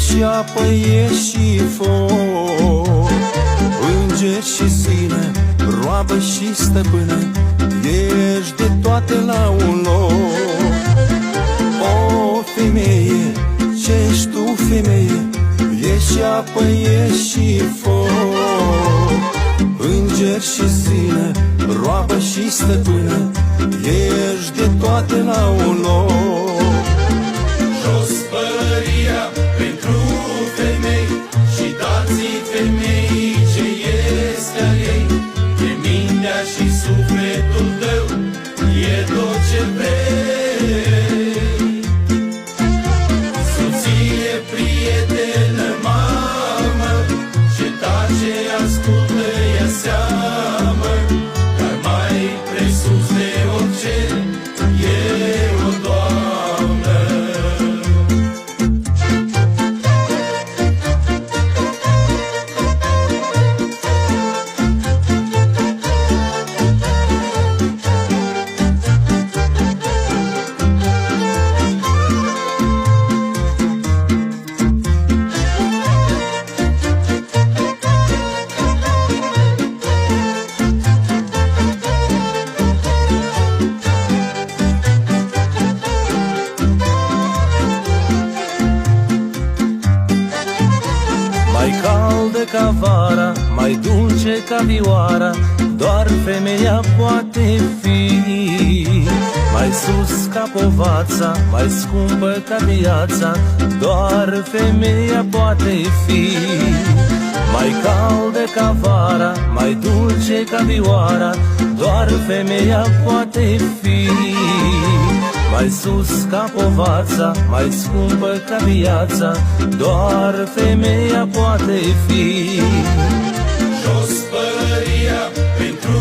Ești apă, ești și foc, înger și sine, roabă și stăpână, ești de toate la un loc. O femeie, ce-ești tu, femeie, ești apă, ești și foc, înger și sine, roabă și stăpână, ești de toate la un loc. Jos pălăria pentru femei și dați-i femeii ce este al ei. E mintea și sufletul tău, e tot ce vrei. Soție, prietenă, mamă, ce tace, ascultă, ia seamă, dar mai presus de orice e o doamnă. Mai caldă ca vara, mai dulce ca vioara, doar femeia poate fi. Mai sus ca povața, mai scumpă ca viața, doar femeia poate fi. Mai caldă ca vara, mai dulce ca vioara, doar femeia poate fi. Mai sus ca povața, mai scumpă ca viața, doar femeia poate fi. Jos pălăria pentru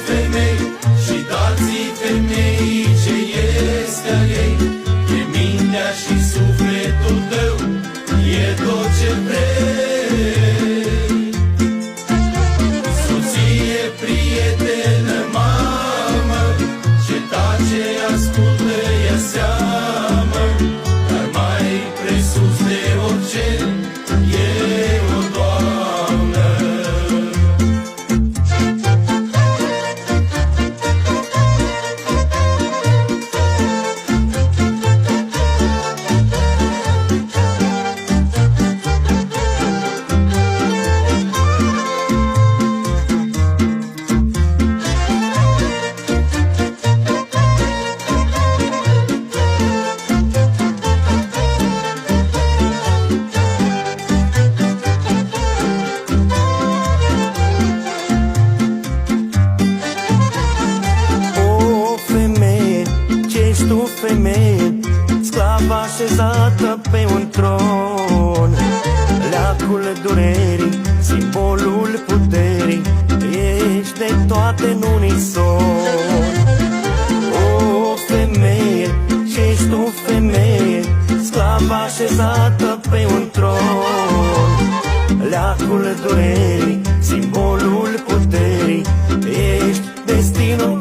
femei și dați-i femeii ce este al ei. E mintea și sufletul tău, e tot ce vrei. Soție, prietenă, mamă, ce tace, ascultă, ia seamă, dar mai presus de orice e o doamnă. O femeie, ce-ești tu, femeie, sclavă așezată pe un tron, leacul durerii, simbolul puterii, ești de toate în unison. O femeie, ce-ești tu, femeie, sclavă așezată pe un tron, leacul durerii, simbolul puterii, ești destinul